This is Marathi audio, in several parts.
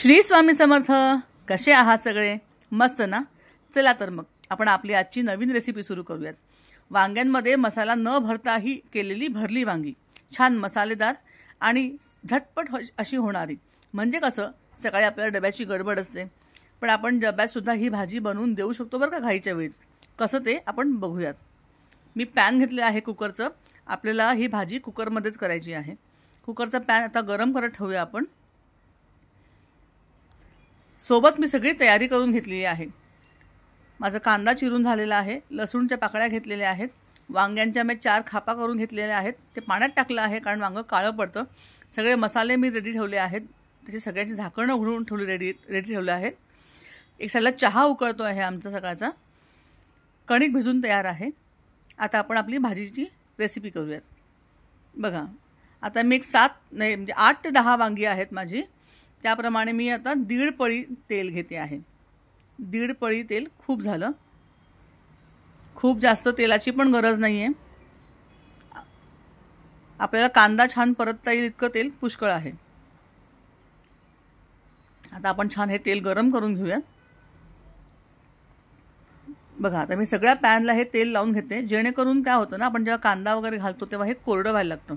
श्री स्वामी समर्थ. कसे आहात सगळे? मस्त ना? चला तर मग आपण आपली आजची नवीन रेसिपी सुरू करूयात. वांग्यांमध्ये मसाला न भरताही केलेली भरली वांगी, छान मसालेदार आणि झटपट अशी होणारी. म्हणजे कसं, सकाळी आपल्याला डब्याची गडबड असते, पण आपण डब्यात सुद्धा ही भाजी बनवून देऊ शकतो बरं का घाईच्या वेळेत. कसं ते आपण बघूयात. मी पॅन घेतले आहे कुकरचं. आपल्याला ही भाजी कुकरमध्येच करायची आहे. कुकरचा पॅन आता गरम करत ठेवूया आपण. सोबत मी सगळी तयारी करून घेतलेली आहे. माझा कांदा चिरून झालेला आहे, लसूणच्या पाकळ्या घेतलेल्या आहेत, वांग्यांच्या मी 4 खापा करून घेतलेल्या आहेत. ते पाण्यात टाकलं आहे कारण वांगं काळं पडतं. सगळे मसाले मी रेडी ठेवले आहेत. त्याची सगळ्यांची झाकणं उघडून ठेवली रेडी ठेवले आहेत. एक साईडला चहा उकळतो आहे आमचा सकाळचा. कणिक भिजून तयार आहे. आता आपण आपली भाजीची रेसिपी करूयात. बघा, आता मी 8 ते 10 वांगी आहेत माझी. त्याप्रमाणे मी आता 1.5 पळी तेल घेते आहे. 1.5 पळी तेल खूप झालं. खूप जास्त तेलाची पण गरज नाही आहे. आपल्याला कांदा छान परतता येईल इतकं तेल पुष्कळ आहे. आता आपण छान हे तेल गरम करून घेऊया. बघा, आता मी सगळ्या पॅनला हे तेल लावून घेते, जेणेकरून काय होतं ना, आपण जेव्हा कांदा वगैरे घालतो तेव्हा हे कोरडं व्हायला लागतं.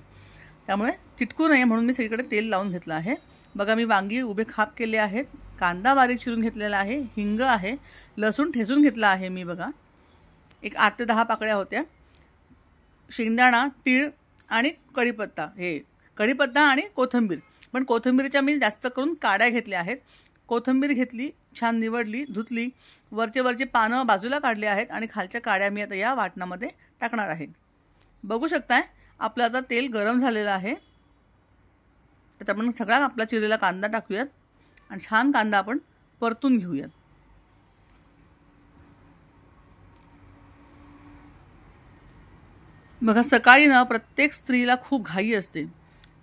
त्यामुळे चिटकू नये म्हणून मी सगळीकडे तेल लावून घेतलं आहे. बघा, मी वांगी उभे खाप केले आहेत, कांदा बारीक चिरून घेतलेला आहे, हिंग आहे, लसूण ठेचून घेतला आहे मी. बघा, एक 8 ते 10 पाकळ्या होत्या, शेंगदाणा, तीळ आणि कढीपत्ता. हे कढीपत्ता आणि कोथिंबीर, पण कोथिंबीरच्या मी जास्त करून काड्या घेतल्या आहेत. कोथिंबीर घेतली, छान निवडली, धुतली, वरचे पानं बाजूला काढले आहेत आणि खालच्या काड्या मी आता या वाटणामध्ये टाकणार आहे. बघू शकताय आपलं आता तेल गरम झालेलं आहे. आता आपण सगळा आपला चिरलेला कांदा टाकूयात आणि छान कांदा आपण परतून घेऊयात. बघा, सकाळी ना प्रत्येक स्त्रीला खूप घाई असते.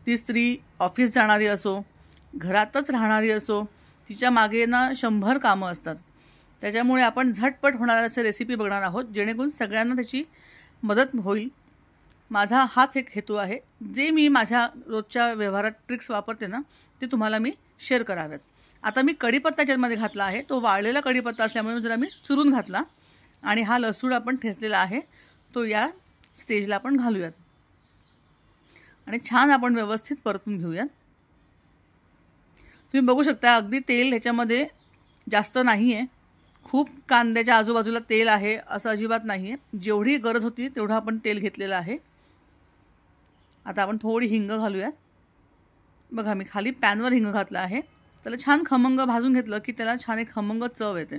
ती स्त्री ऑफिस जाणारी असो, घरातच राहणारी असो, तिच्या मागे ना 100 कामं असतात. त्याच्यामुळे आपण झटपट होणाऱ्या रेसिपी बघणार आहोत, जेणेकरून सगळ्यांना त्याची मदत होईल. माझा हाच एक हेतू आहे. जे मी माझ्या रोजच्या व्यवहारात ट्रिक्स वापरते ना, ते तुम्हाला मी शेअर कराव्यात. आता मी कढीपत्ता ज्यामध्ये घातला आहे तो वाळलेला कढीपत्ता असल्यामुळे जरा मी चुरून घातला. आणि हा लसूण आपण ठेचलेला आहे तो या स्टेजला आपण घालूयात आणि छान आपण व्यवस्थित परतून घेऊयात. तुम्ही बघू शकता अगदी तेल ह्याच्यामध्ये जास्त नाही आहे. खूप कांद्याच्या आजूबाजूला तेल आहे असं अजिबात नाही आहे. जेवढी गरज होती तेवढं आपण तेल घेतलेलं आहे. आता आपण थोडी हिंग घालूया. बघा, मी खाली पॅनवर हिंग घातला आहे. त्याला छान खमंग भाजून घेतलं की त्याला छान एक खमंग चव येते.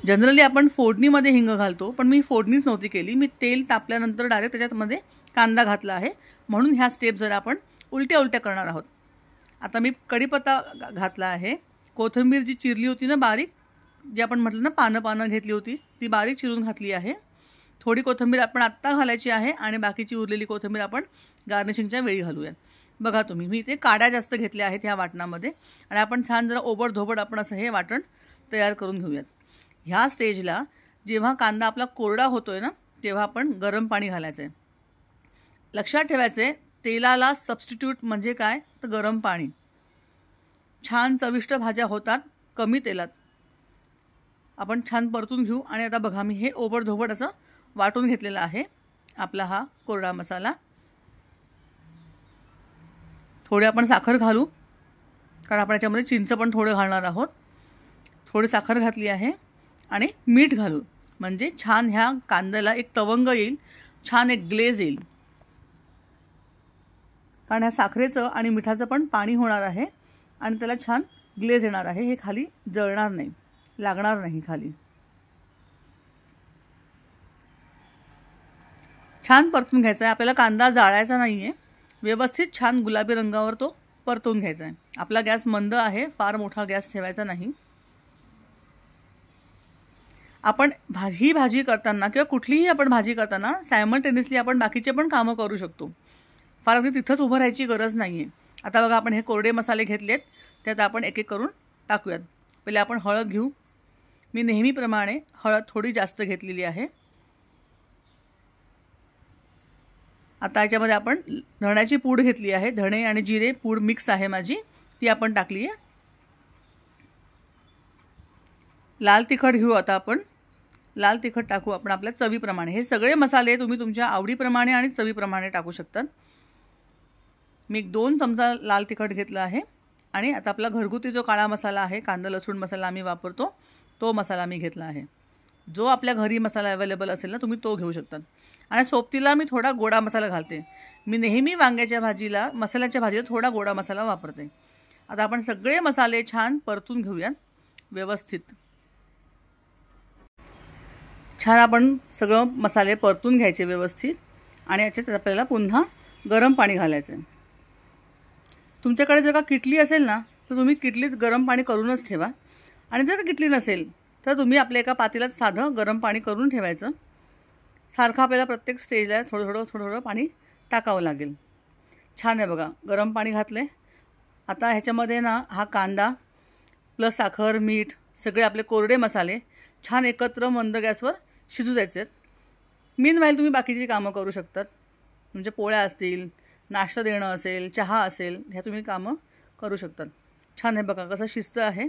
जनरली आपण फोडणीमध्ये हिंग घालतो, पण मी फोडणीच नव्हती केली. मी तेल तापल्यानंतर डायरेक्ट त्याच्यामध्ये कांदा घातला आहे, म्हणून ह्या स्टेप जरा आपण उलट्या करणार आहोत. आता मी कढीपत्ता घातला आहे. कोथिंबीर जी चिरली होती ना बारीक, जी आपण म्हटलं ना पानं घेतली होती, ती बारीक चिरून घातली आहे. थोडी कोथिंबीर आपण आत्ता घालायची आहे आणि बाकीची उरलेली कोथिंबीर आपण गार्निशिंगच्या वेळी घालूयात. बघा तुम्ही, मी इथे काड्या जास्त घेतल्या आहेत ह्या वाटणामध्ये आणि आपण छान जरा ओबडधोबड आपण असं हे वाटण तयार करून घेऊयात. ह्या स्टेजला जेव्हा कांदा आपला कोरडा होतोय ना, तेव्हा आपण गरम पाणी घालायचं आहे. लक्षात ठेवायचं आहे, तेलाला सबस्टिट्यूट म्हणजे काय तर गरम पाणी. छान चविष्ट भाज्या होतात कमी तेलात. आपण छान परतून घेऊ. आणि आता बघा, मी हे ओबडधोबड असं वाटून घेतलेला आहे आपला हा कोरडा मसाला. थोडे आपण साखर घालू, कारण आपण याच्यामध्ये चिंच पण थोडं घालणार आहोत. थोडी साखर घातली आहे आणि मीठ घालू, म्हणजे छान ह्या कांद्याला एक तवंग येईल, छान एक ग्लेज येईल. कारण ह्या साखरेचं आणि मिठाचं पण पाणी होणार आहे आणि त्याला छान ग्लेज येणार आहे. हे खाली जळणार नाही, लागणार नाही खाली. छान परतून घ्यायचा आहे. आपल्याला कांदा जाळायचा नाही आहे. व्यवस्थित छान गुलाबी रंगावर तो परतून घ्यायचा आहे. आपला गॅस मंद आहे, फार मोठा गॅस ठेवायचा नाही. आपण ही भाजी करताना किंवा कुठलीही आपण भाजी करताना सायमल्टेनियसली आपण बाकीचे पण कामं करू शकतो. फार अगदी तिथंच उभं राहायची गरज नाही आहे. आता बघा, आपण हे कोरडे मसाले घेतलेत, त्यात आपण एक एक करून टाकूयात. पहिले आपण हळद घेऊ. मी नेहमीप्रमाणे हळद थोडी जास्त घेतलेली आहे. आता याच्यामध्ये आपण धण्याची पूड घेतली आहे, धणे आणि जिरे पूड मिक्स आहे माझी, ती आपण टाकली आहे. लाल तिखट घेऊ आता आपण, लाल तिखट टाकू आपण आपल्या चवीप्रमाणे. हे सगळे मसाले तुम्ही तुमच्या आवडीप्रमाणे आणि चवीप्रमाणे टाकू शकता. मी 2 चमचा लाल तिखट घेतला आहे. आणि आता आपला घरगुती जो काळा मसाला आहे, कांदा लसूण मसाला आम्ही वापरतो, तो मसाला मी घेतला आहे. जो आपल्या घरी मसाला अवेलेबल असेल ना, तुम्ही तो घेऊ शकता. आणि सोबतीला मी थोडा गोडा मसाला घालते. मी नेहमी वांग्याच्या भाजीला, मसाल्याच्या भाजीला थोडा गोडा मसाला वापरते. आता आपण सगळे मसाले छान परतून घेऊया व्यवस्थित. छान आपण सगळं मसाले परतून घ्यायचे व्यवस्थित. आणि याच्यात आपल्याला पुन्हा गरम पाणी घालायचं आहे. तुमच्याकडे जर का किटली असेल ना, तर तुम्ही किटलीत गरम पाणी करूनच ठेवा. आणि जर किटली नसेल तर तुम्ही आपल्या एका पातेल्यात साधं गरम पाणी करून ठेवायचं. सारखं आपल्याला प्रत्येक स्टेजला थोडं थोडं पाणी टाकावं लागेल. छान आहे बघा, गरम पाणी घातले. आता ह्याच्यामध्ये ना हा कांदा प्लस साखर, मीठ, सगळे आपले कोरडे मसाले छान एकत्र मंद गॅसवर शिजू द्यायचे आहेत. मीनवाईल तुम्ही बाकीची कामं करू शकतात. म्हणजे पोळ्या असतील, नाश्ता देणं असेल, चहा असेल, ह्या तुम्ही कामं करू शकतात. छान आहे बघा कसं शिजतं आहे.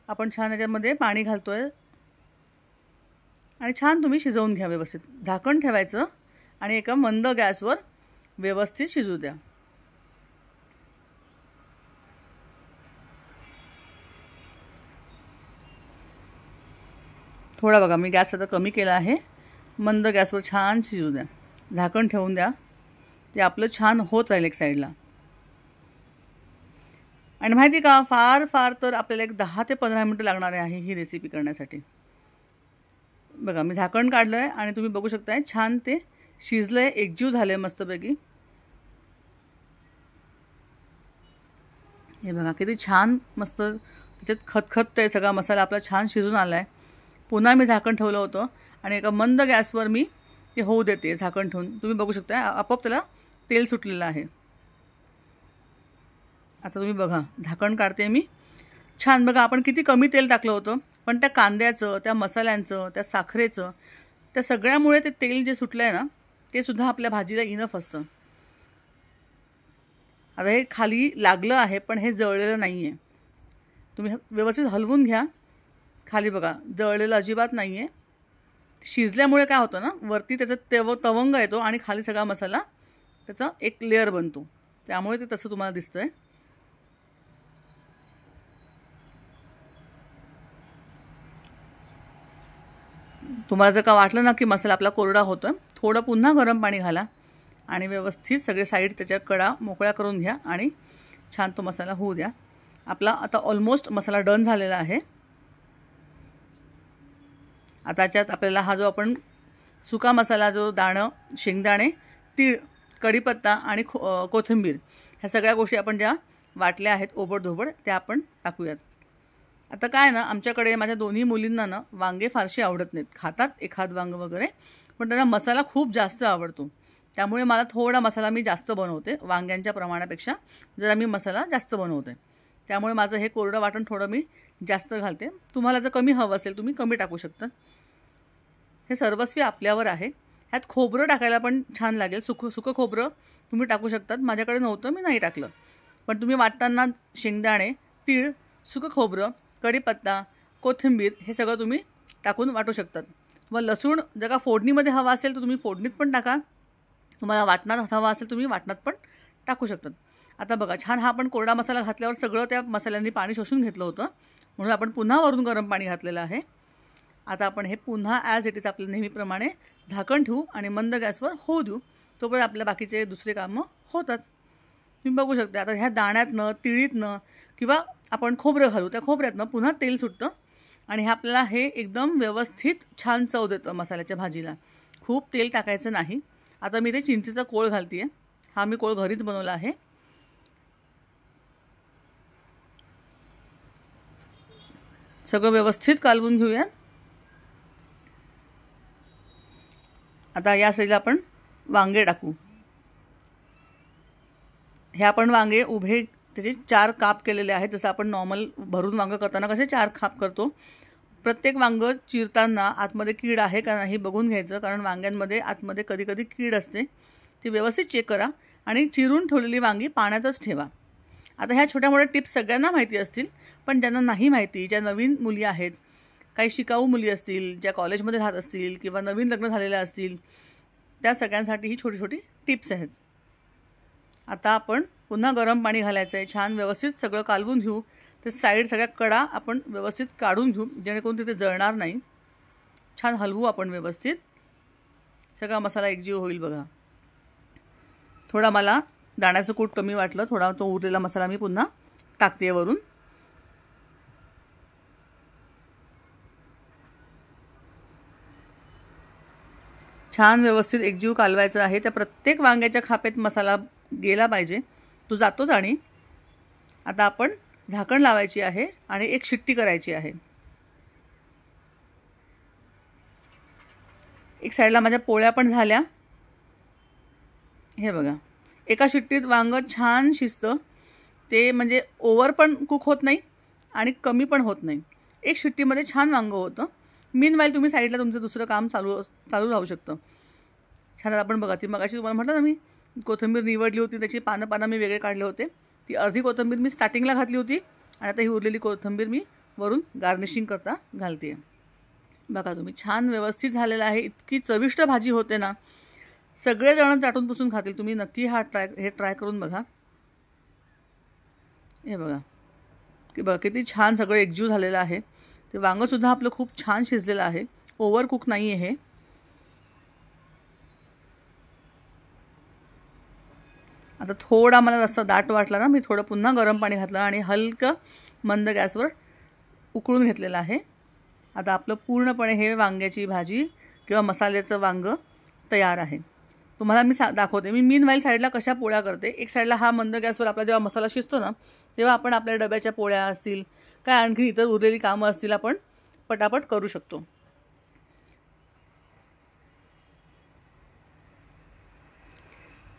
आपण छान याच्यामध्ये पाणी घालतो आहे आणि छान तुम्ही शिजवून घ्या व्यवस्थित. झाकण ठेवायचं आणि एका मंद गॅसवर व्यवस्थित शिजू द्या. थोडा बघा मी गॅस आता कमी केला आहे. मंद गॅसवर छान शिजू द्या. झाकण ठेवून द्या. ते आपलं छान होत राहील एक साईडला. आणि माहिती का, फार फार तर आपल्याला एक 10 ते 15 मिनटं लागणार आहे ही रेसिपी करण्यासाठी. बघा मी झाकण काढलं आहे आणि तुम्ही बघू शकताय छान ते शिजलं आहे, एकजीव झालं आहे मस्तपैकी. हे बघा किती छान मस्त त्याच्यात खतखत आहे, सगळा मसाला आपला छान शिजून आला आहे. पुन्हा मी झाकण ठेवलं होतं आणि एका मंद गॅसवर मी ते होऊ देते झाकण ठेवून. तुम्ही बघू शकता आपोआप त्याला तेल सुटलेलं आहे. आता तुम्ही बघा झाकण काढते मी. छान बघा आपण किती कमी तेल टाकलं होतं, पण त्या कांद्याचं, त्या मसाल्यांचं, त्या साखरेचं, त्या सगळ्यामुळे ते तेल जे सुटलं आहे ना, ते सुद्धा आपल्या भाजीला इनफ असतं. आता हे खाली लागलं आहे पण हे जळलेलं नाही आहे. तुम्ही व्यवस्थित हलवून घ्या. खाली बघा जळलेलं अजिबात नाही आहे. शिजल्यामुळे काय होतं ना, वरती त्याचा तवंग येतो आणि खाली सगळा मसाला त्याचा एक लेअर बनतो. त्यामुळे ते तसं तुम्हाला दिसतंय. तुम्हाला जर का वाटलं ना की मसाला आपला कोरडा होतोय, थोडं पुन्हा गरम पाणी घाला आणि व्यवस्थित सगळे साईड त्याच्या कडा मोकळ्या करून घ्या आणि छान तो मसाला होऊ द्या. आपला आता ऑलमोस्ट मसाला डन झालेला आहे. आता याच्यात आपल्याला हा जो आपण सुका मसाला, जो दाणं, शेंगदाणे, तीळ, कढीपत्ता आणि कोथिंबीर, ह्या सगळ्या गोष्टी आपण ज्या वाटल्या आहेत ओबडधोबड, त्या आपण टाकूयात. आता काय ना, आमच्याकडे माझ्या दोन्ही मुलींना ना वांगे फारशी आवडत नाहीत. खातात एखाद वांग वगैरे, पण त्यांना मसाला खूप जास्त आवडतो. त्यामुळे मला थोडा मसाला मी जास्त बनवते. वांग्यांच्या प्रमाणापेक्षा जरा मी मसाला जास्त बनवते. त्यामुळे माझं हे कोरडं वाटण थोडं मी जास्त घालते. तुम्हाला जर कमी हवं असेल तुम्ही कमी टाकू शकता. हे सर्वस्वी आपल्यावर आहे. ह्यात खोबरं टाकायला पण छान लागेल. सुकं खोबरं तुम्ही टाकू शकतात. माझ्याकडे नव्हतं, मी नाही टाकलं. पण तुम्ही वाटताना शेंगदाणे, तीळ, सुकं खोबरं, कढीपत्ता, कोथिंबीर हे सगळं तुम्ही टाकून वाटू शकतात. तुम्हाला लसूण जर का फोडणीमध्ये हवा असेल तर तुम्ही फोडणीत पण टाका. तुम्हाला वाटणात हवा असेल तुम्ही वाटणात पण टाकू शकतात. आता बघा छान हा आपण कोरडा मसाला घातल्यावर सगळं त्या मसाल्यांनी पाणी शोषून घेतलं होतं, म्हणून आपण पुन्हा वरून गरम पाणी घातलेलं आहे. आता आपण हे पुन्हा ॲज इट इज आपल्या नेहमीप्रमाणे झाकण ठेवू आणि मंद गॅसवर होऊ देऊ. तोपर्यंत आपल्या बाकीचे दुसरे कामं होतात. तुम्ही बघू शकता आता ह्या दाण्यातनं, तिळीतनं किंवा आपण खोबरं घालू, त्या खोबऱ्यातनं पुन्हा तेल सुटतं आणि हे आपल्याला हे एकदम व्यवस्थित छान चव देतं मसाल्याच्या भाजीला. खूप तेल टाकायचं नाही. आता मी ते चिंचेचा कोळ घालते आहे. हा मी कोळ घरीच बनवला आहे. सगळं व्यवस्थित कालवून घेऊया. आता या साईडला आपण वांगे टाकू. हे आपण वांगे उभे त्याचे 4 काप केलेले आहेत. जसं आपण नॉर्मल भरून वांगं करताना कसे 4 काप करतो, प्रत्येक वांगं चिरताना आतमध्ये कीड आहे का नाही बघून घ्यायचं. कारण वांग्यांमध्ये आतमध्ये कधी कधी कीड असते. ती व्यवस्थित चेक करा आणि चिरून ठेवलेली वांगी पाण्यातच ठेवा. आता ह्या छोट्या मोठ्या टिप्स सगळ्यांना माहिती असतील, पण ज्यांना नाही माहिती, ज्या नवीन मुली आहेत, काही शिकाऊ मुली असतील, ज्या कॉलेजमध्ये राहत असतील किंवा नवीन लग्न झालेल्या असतील, त्या सगळ्यांसाठी ही छोटी छोटी टिप्स आहेत. आता आपण पुन्हा गरम पाणी घालायचं आहे. छान व्यवस्थित सगळं कालवून घेऊ. ते साईड सगळ्या कडा आपण व्यवस्थित काढून घेऊ, जेणेकरून तिथे जळणार नाही. छान हलवू आपण व्यवस्थित. सगळा मसाला एकजीव होईल बघा. थोडा मला दाण्याचं कूट कमी वाटलं, थोडा तो उरलेला मसाला मी पुन्हा टाकते वरून. छान व्यवस्थित एकजीव कालवायचं आहे. त्या प्रत्येक वांग्याच्या खापेत मसाला गेला पाहिजे, तो जातोच. आणि आता आपण झाकण लावायची आहे आणि एक शिट्टी करायची आहे. एक साईडला माझ्या पोळ्या पण झाल्या. हे बघा, एका शिट्टीत वांग छान शिजतं. ते म्हणजे ओव्हर पण कुक होत नाही आणि कमी पण होत नाही. एक शिट्टीमध्ये छान वांग होतं. मीनवाईल तुम्ही साईडला तुमचं दुसरं काम चालू राहू शकतं. छान. आपण बघा, ती मगाशी तुम्हाला म्हटलं ना, मी कोथिंबीर निवडली होती, त्याची पानं मी वेगळे काढले होते. ती अर्धी कोथिंबीर मी स्टार्टिंगला घातली होती आणि आता ही उरलेली कोथिंबीर मी वरून गार्निशिंग करता घालते. बघा तुम्ही, छान व्यवस्थित झालेलं आहे. इतकी चविष्ट भाजी होते ना, सगळेजण चाटून पुसून खातील. तुम्ही नक्की हे ट्राय करून बघा. हे बघा की बघा किती छान सगळं एकजीव झालेलं आहे. ते वांगंसुद्धा आपलं खूप छान शिजलेलं आहे, ओव्हर कुक नाही आहे हे. आता थोडा मला रस्सा दाट वाटला ना, मी थोडं पुन्हा गरम पाणी घातलं आणि हलकं मंद गॅसवर उकळून घेतलेलं आहे. आता आपलं पूर्णपणे हे वांग्याची भाजी किंवा मसाल्याचं वांग तयार आहे. तुम्हाला मी दाखवते. मी मीनवाईल साईडला कशा पोळ्या करते. एक साईडला हा मंद गॅसवर आपला जेव्हा मसाला शिजतो ना, तेव्हा आपण आपल्या डब्याच्या पोळ्या असतील, काय आणखी इतर उरलेली कामं असतील, आपण पटापट करू शकतो.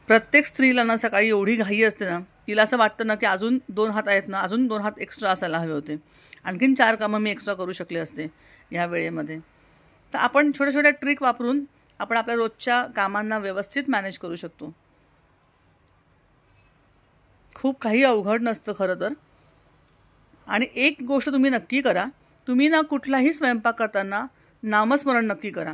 प्रत्येक स्त्रीला ना सकाळी एवढी घाई असते ना, तिला असं वाटतं ना की अजून 2 हात आहेत ना, अजून 2 हात एक्स्ट्रा असायला हवे होते, आणखीन 4 कामं मी एक्स्ट्रा करू शकले असते या वेळेमध्ये. तर आपण छोट्या छोट्या ट्रिक वापरून आपण आपल्या रोजच्या कामांना व्यवस्थित मॅनेज करू शकतो. खूप काही अवघड नसतं खरं तर. आणि एक गोष्ट तुम्ही नक्की करा, तुम्ही ना कुठलाही स्वयंपाक करताना नामस्मरण नक्की करा.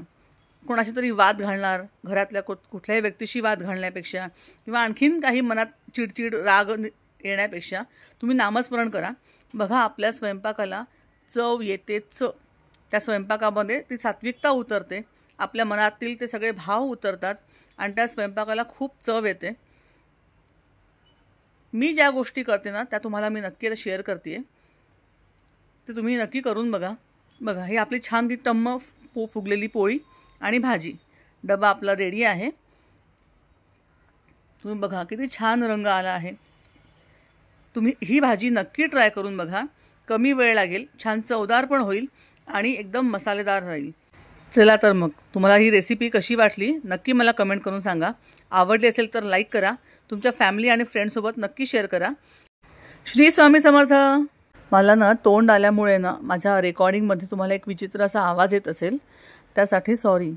कोणाशी तरी वाद घालणार, घरातल्या कुठल्याही व्यक्तीशी वाद घालण्यापेक्षा किंवा आणखीन काही मनात चिडचिड राग येण्यापेक्षा तुम्ही नामस्मरण करा. बघा, आपल्या स्वयंपाकाला चव येतेच. त्या स्वयंपाकामध्ये ती सात्विकता उतरते, आपल्या मनातील ते सगळे भाव उतरतात आणि त्या स्वयंपाकाला खूप चव येते. मी ज्या गोष्टी करते ना, त्या तुम्हाला मी नक्की शेअर करते आहे. ते तुम्ही नक्की करून बघा. बघा, ही आपली छान टम्म फुगलेली पोळी आणि भाजी. डबा आपला रेडी आहे. तुम्ही बघा किती छान रंग आला आहे. तुम्ही ही भाजी नक्की ट्राय करून बघा. कमी वेळ लागेल, छान चवदार पण होईल आणि एकदम मसालेदार राहील. चला तर मग, तुम्हाला ही रेसिपी कशी वाटली नक्की मला कमेंट करून सांगा. आवडली असेल तर लाईक करा. तुमच्या फॅमिली आणि फ्रेंड्ससोबत नक्की शेअर करा. श्री स्वामी समर्थ. मला ना तोंड आल्यामुळे ना माझ्या रेकॉर्डिंगमध्ये तुम्हाला एक विचित्र असा आवाज येत असेल, त्यासाठी सॉरी.